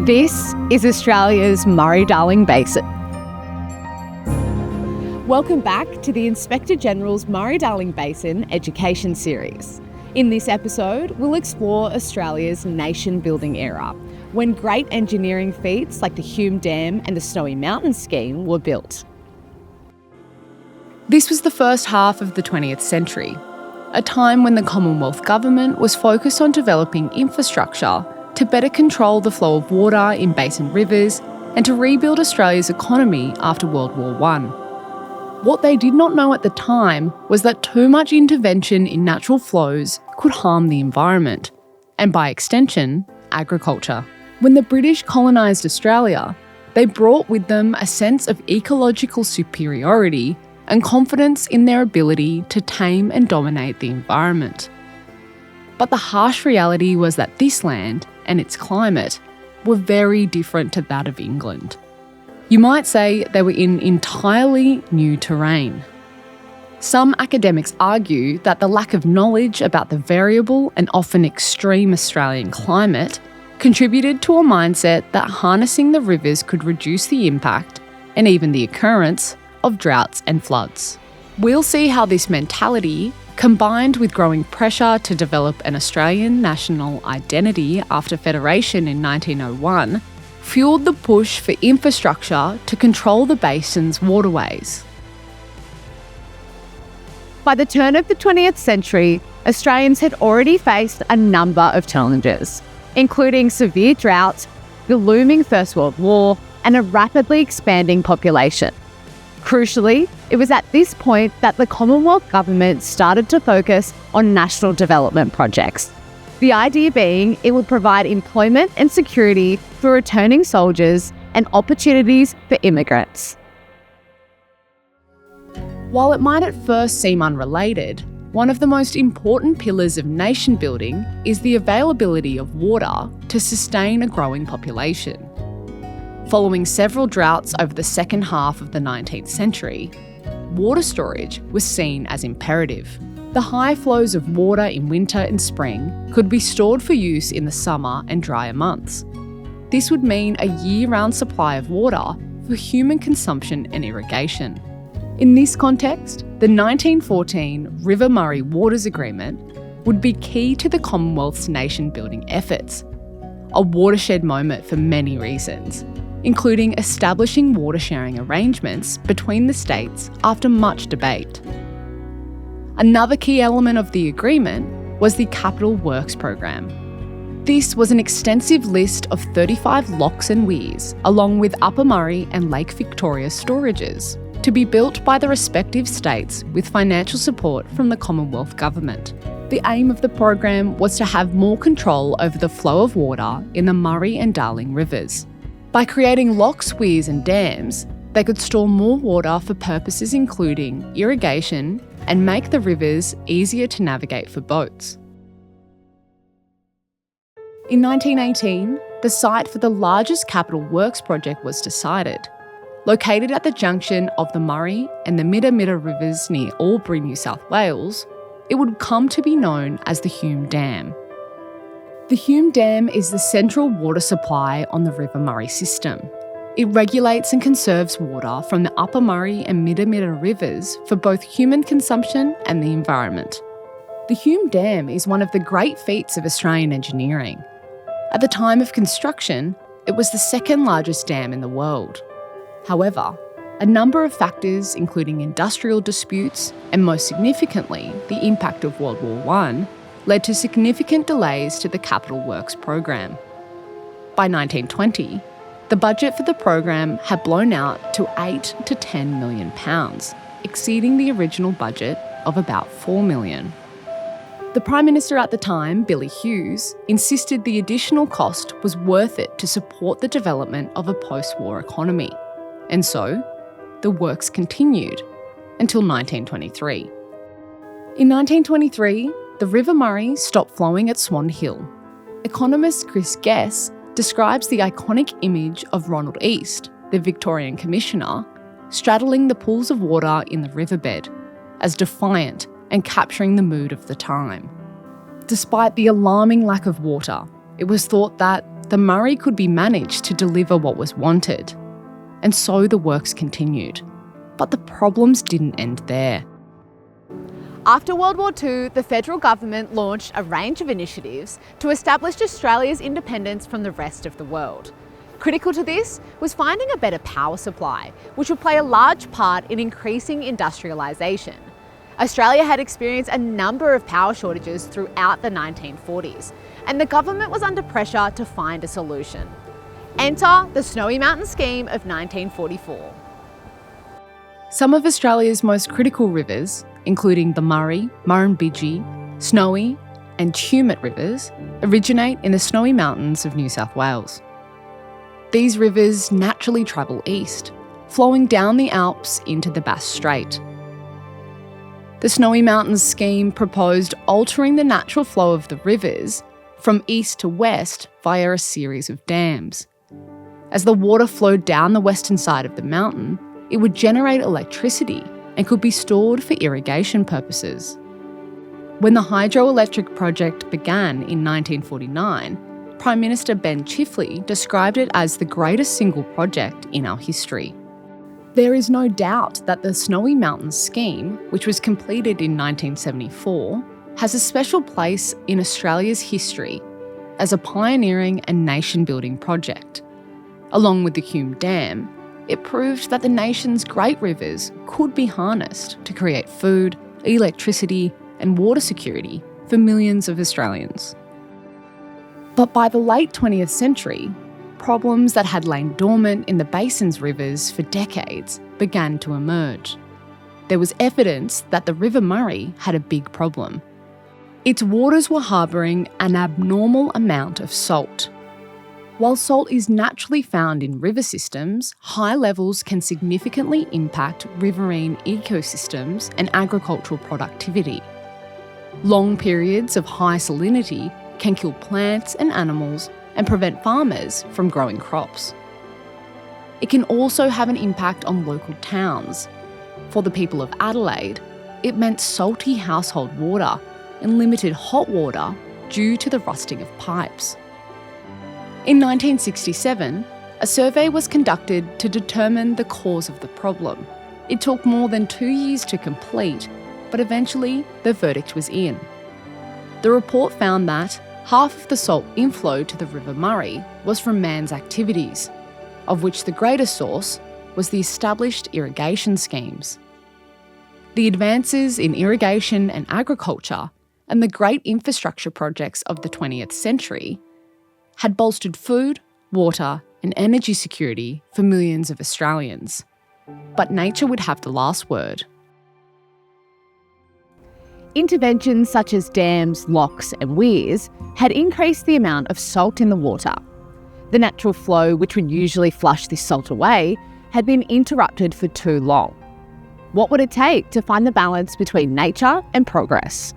This is Australia's Murray-Darling Basin. Welcome back to the Inspector General's Murray-Darling Basin Education Series. In this episode, we'll explore Australia's nation-building era, when great engineering feats like the Hume Dam and the Snowy Mountains scheme were built. This was the first half of the 20th century, a time when the Commonwealth Government was focused on developing infrastructure to better control the flow of water in basin rivers and to rebuild Australia's economy after World War I. What they did not know at the time was that too much intervention in natural flows could harm the environment, and by extension, agriculture. When the British colonised Australia, they brought with them a sense of ecological superiority and confidence in their ability to tame and dominate the environment. But the harsh reality was that this land and its climate were very different to that of England. You might say they were in entirely new terrain. Some academics argue that the lack of knowledge about the variable and often extreme Australian climate contributed to a mindset that harnessing the rivers could reduce the impact and even the occurrence of droughts and floods. We'll see how this mentality, combined with growing pressure to develop an Australian national identity after Federation in 1901, fueled the push for infrastructure to control the basin's waterways. By the turn of the 20th century, Australians had already faced a number of challenges, including severe drought, the looming First World War, and a rapidly expanding population. Crucially, it was at this point that the Commonwealth Government started to focus on national development projects. The idea being it would provide employment and security for returning soldiers and opportunities for immigrants. While it might at first seem unrelated, one of the most important pillars of nation building is the availability of water to sustain a growing population. Following several droughts over the second half of the 19th century, water storage was seen as imperative. The high flows of water in winter and spring could be stored for use in the summer and drier months. This would mean a year-round supply of water for human consumption and irrigation. In this context, the 1914 River Murray Waters Agreement would be key to the Commonwealth's nation-building efforts, a watershed moment for many reasons, including establishing water-sharing arrangements between the states after much debate. Another key element of the agreement was the Capital Works Program. This was an extensive list of 35 locks and weirs, along with Upper Murray and Lake Victoria storages, to be built by the respective states with financial support from the Commonwealth Government. The aim of the program was to have more control over the flow of water in the Murray and Darling rivers. By creating locks, weirs and dams, they could store more water for purposes including irrigation and make the rivers easier to navigate for boats. In 1918, the site for the largest capital works project was decided. Located at the junction of the Murray and the Midda rivers near Albury, New South Wales, it would come to be known as the Hume Dam. The Hume Dam is the central water supply on the River Murray system. It regulates and conserves water from the Upper Murray and Midda rivers for both human consumption and the environment. The Hume Dam is one of the great feats of Australian engineering. At the time of construction, it was the second largest dam in the world. However, a number of factors, including industrial disputes and most significantly the impact of World War I, led to significant delays to the Capital Works program. By 1920, the budget for the program had blown out to £8 to £10 million, exceeding the original budget of about £4 million. The Prime Minister at the time, Billy Hughes, insisted the additional cost was worth it to support the development of a post-war economy. And so, the works continued until 1923. In 1923, the River Murray stopped flowing at Swan Hill. Economist Chris Guess describes the iconic image of Ronald East, the Victorian Commissioner, straddling the pools of water in the riverbed, as defiant and capturing the mood of the time. Despite the alarming lack of water, it was thought that, the Murray could be managed to deliver what was wanted. And so the works continued. But the problems didn't end there. After World War II, the federal government launched a range of initiatives to establish Australia's independence from the rest of the world. Critical to this was finding a better power supply, which would play a large part in increasing industrialisation. Australia had experienced a number of power shortages throughout the 1940s, and the government was under pressure to find a solution. Enter the Snowy Mountain Scheme of 1944. Some of Australia's most critical rivers, including the Murray, Murrumbidgee, Snowy and Tumut rivers, originate in the Snowy Mountains of New South Wales. These rivers naturally travel east, flowing down the Alps into the Bass Strait. The Snowy Mountains scheme proposed altering the natural flow of the rivers from east to west via a series of dams. As the water flowed down the western side of the mountain, it would generate electricity and could be stored for irrigation purposes. When the hydroelectric project began in 1949, Prime Minister Ben Chifley described it as the greatest single project in our history. There is no doubt that the Snowy Mountains scheme, which was completed in 1974, has a special place in Australia's history as a pioneering and nation-building project. Along with the Hume Dam, it proved that the nation's great rivers could be harnessed to create food, electricity and water security for millions of Australians. But by the late 20th century, problems that had lain dormant in the Basin's rivers for decades began to emerge. There was evidence that the River Murray had a big problem. Its waters were harbouring an abnormal amount of salt. While salt is naturally found in river systems, high levels can significantly impact riverine ecosystems and agricultural productivity. Long periods of high salinity can kill plants and animals and prevent farmers from growing crops. It can also have an impact on local towns. For the people of Adelaide, it meant salty household water and limited hot water due to the rusting of pipes. In 1967, a survey was conducted to determine the cause of the problem. It took more than 2 years to complete, but eventually the verdict was in. The report found that half of the salt inflow to the River Murray was from man's activities, of which the greatest source was the established irrigation schemes. The advances in irrigation and agriculture and the great infrastructure projects of the 20th century had bolstered food, water and energy security for millions of Australians. But nature would have the last word. Interventions such as dams, locks and weirs had increased the amount of salt in the water. The natural flow, which would usually flush this salt away, had been interrupted for too long. What would it take to find the balance between nature and progress?